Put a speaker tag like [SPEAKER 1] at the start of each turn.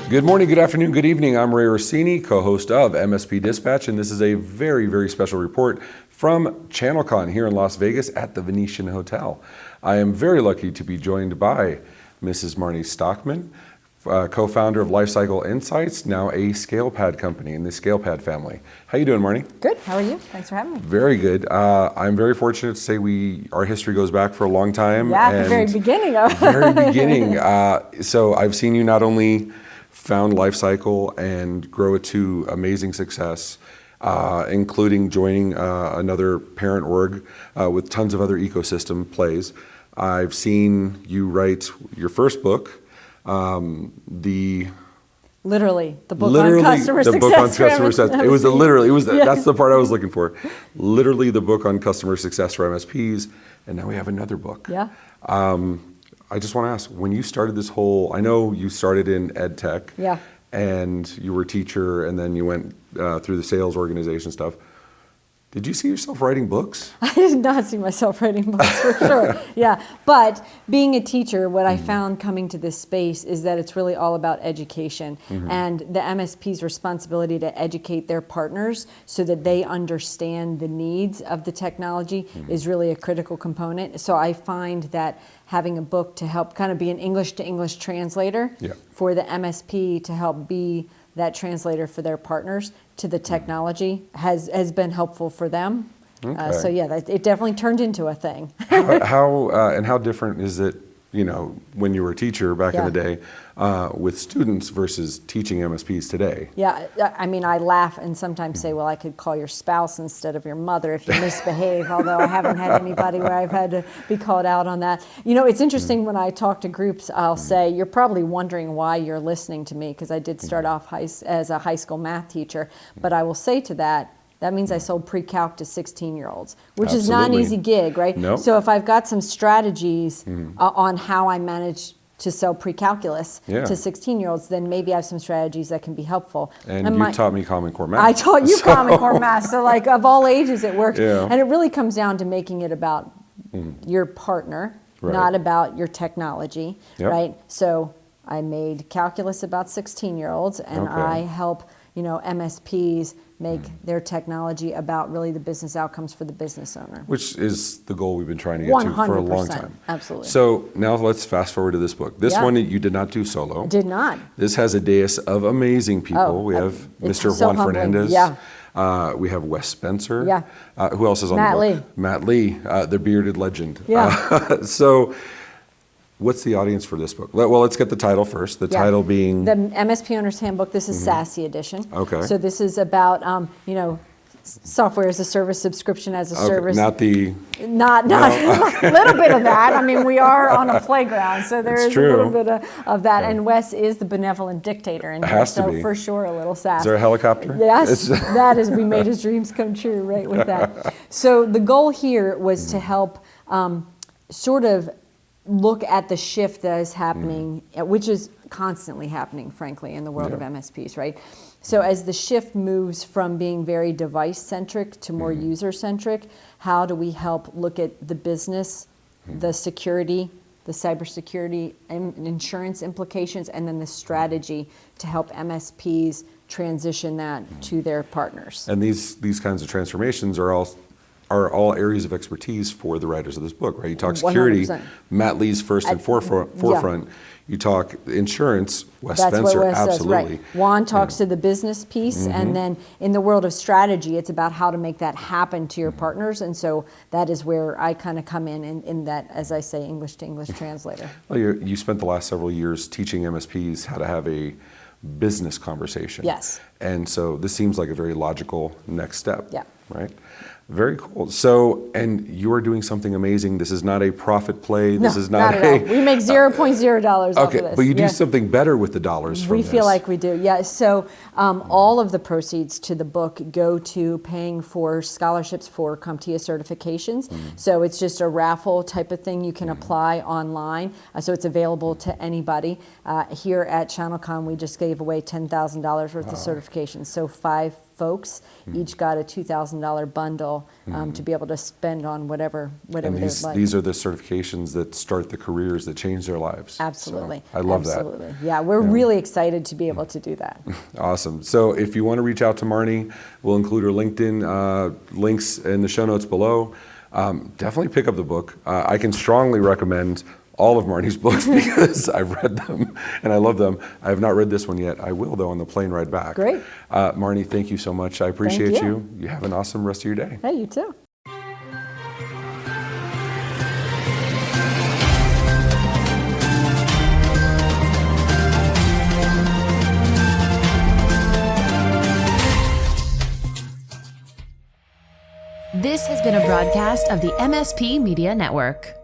[SPEAKER 1] Good morning, good afternoon, good evening. I'm Ray Orsini, co-host of MSP Dispatch, and this is a very, very special report from ChannelCon here in Las Vegas at the Venetian Hotel. I am very lucky to be joined by Mrs. Marnie Stockman, co-founder of Lifecycle Insights, now a ScalePad company in the ScalePad family. How you doing, Marnie?
[SPEAKER 2] Good. How are you? Thanks for having me.
[SPEAKER 1] Very good. I'm very fortunate to say our history goes back for a long time.
[SPEAKER 2] Yeah, at the very beginning of
[SPEAKER 1] very beginning. So I've seen you not only found Lifecycle and grow it to amazing success, including joining another parent org with tons of other ecosystem plays. I've seen you write your first book,
[SPEAKER 2] literally the book on customer success.
[SPEAKER 1] It was that's the part I was looking for. Literally the book on customer success for MSPs, and now we have another book.
[SPEAKER 2] Yeah.
[SPEAKER 1] I just want to ask, when you started this whole, I know you started in ed tech,
[SPEAKER 2] yeah,
[SPEAKER 1] and you were a teacher, and then you went through the sales organization stuff. Did you see yourself writing books?
[SPEAKER 2] I did not see myself writing books for sure. Yeah, but being a teacher, what I found coming to this space is that it's really all about education and the MSP's responsibility to educate their partners so that they understand the needs of the technology is really a critical component. So I find that having a book to help kind of be an English to English translator for the MSP to help be that translator for their partners to the technology has been helpful for them.
[SPEAKER 1] Okay.
[SPEAKER 2] So yeah, it definitely turned into a thing.
[SPEAKER 1] How different is it, when you were a teacher back in the day with students versus teaching MSPs today?
[SPEAKER 2] Yeah, I mean, I laugh and sometimes say, well, I could call your spouse instead of your mother if you misbehave, although I haven't had anybody where I've had to be called out on that. It's interesting when I talk to groups, I'll say, you're probably wondering why you're listening to me, because I did start off as a high school math teacher, but I will say to that means I sold pre-calc to 16-year-olds, which is not an easy gig, right?
[SPEAKER 1] Nope.
[SPEAKER 2] So if I've got some strategies on how I manage to sell pre-calculus to 16-year-olds, then maybe I have some strategies that can be helpful.
[SPEAKER 1] And you taught me Common Core Math.
[SPEAKER 2] I taught you Common Core Math, so like of all ages it worked.
[SPEAKER 1] Yeah.
[SPEAKER 2] And it really comes down to making it about your partner, not about your technology, right? So I made calculus about 16-year-olds, and I help MSPs make their technology about really the business outcomes for the business owner.
[SPEAKER 1] Which is the goal we've been trying to get to for a long time.
[SPEAKER 2] Absolutely.
[SPEAKER 1] So now let's fast forward to this book. This one you did not do solo.
[SPEAKER 2] Did not.
[SPEAKER 1] This has a dais of amazing people. We have Mr. Juan Fernandez.
[SPEAKER 2] Yeah.
[SPEAKER 1] We have Wes Spencer.
[SPEAKER 2] Yeah.
[SPEAKER 1] Who else is on the book? Matt Lee, the bearded legend.
[SPEAKER 2] Yeah.
[SPEAKER 1] So what's the audience for this book? Well, let's get the title first. The title being?
[SPEAKER 2] The MSP Owner's Handbook. This is SaaSSy edition.
[SPEAKER 1] Okay.
[SPEAKER 2] So this is about, software as a service, subscription as a service.
[SPEAKER 1] Not the...
[SPEAKER 2] Not a little bit of that. I mean, we are on a playground, so there is a little bit of that. And Wes is the benevolent dictator in here, so for sure a little sass.
[SPEAKER 1] Is there a helicopter?
[SPEAKER 2] Yes, we made his dreams come true right with that. So the goal here was to help sort of look at the shift that is happening, which is constantly happening, frankly, in the world of MSPs, right? So as the shift moves from being very device-centric to more user-centric, how do we help look at the business, the security, the cybersecurity and insurance implications, and then the strategy to help MSPs transition that to their partners? And
[SPEAKER 1] these kinds of transformations are all areas of expertise for the writers of this book, right? You talk security, 100%. Matt Lee's first and forefront. You talk insurance, Wes Spencer,
[SPEAKER 2] what Wes
[SPEAKER 1] absolutely.
[SPEAKER 2] Says, right. Juan talks to the business piece, and then in the world of strategy, it's about how to make that happen to your partners, and so that is where I kind of come in that, as I say, English to English translator.
[SPEAKER 1] Well, you spent the last several years teaching MSPs how to have a business conversation.
[SPEAKER 2] Yes.
[SPEAKER 1] And so this seems like a very logical next step, right? Very cool. So, and you are doing something amazing. This is not a profit play. This is not
[SPEAKER 2] at all. We make $0.0 off of this.
[SPEAKER 1] But you do something better with the dollars from this.
[SPEAKER 2] We feel like we do, yeah. So all of the proceeds to the book go to paying for scholarships for CompTIA certifications. So it's just a raffle type of thing you can apply online. So it's available to anybody. Here at ChannelCon, we just gave away $10,000 worth of certifications. certifications. So 5 folks each got a $2,000 bundle to be able to spend on whatever
[SPEAKER 1] And
[SPEAKER 2] they'd like.
[SPEAKER 1] these are the certifications that start the careers that change their lives.
[SPEAKER 2] Absolutely.
[SPEAKER 1] So I love
[SPEAKER 2] Absolutely. Yeah, we're really excited to be able to do that.
[SPEAKER 1] Awesome. So if you want to reach out to Marnie, we'll include her LinkedIn links in the show notes below. Definitely pick up the book. I can strongly recommend all of Marnie's books because I've read them and I love them. I have not read this one yet. I will, though, on the plane ride back.
[SPEAKER 2] Great.
[SPEAKER 1] Marnie, thank you so much. I appreciate
[SPEAKER 2] you.
[SPEAKER 1] You have an awesome rest of your day.
[SPEAKER 2] Hey, you too.
[SPEAKER 3] This has been a broadcast of the MSP Media Network.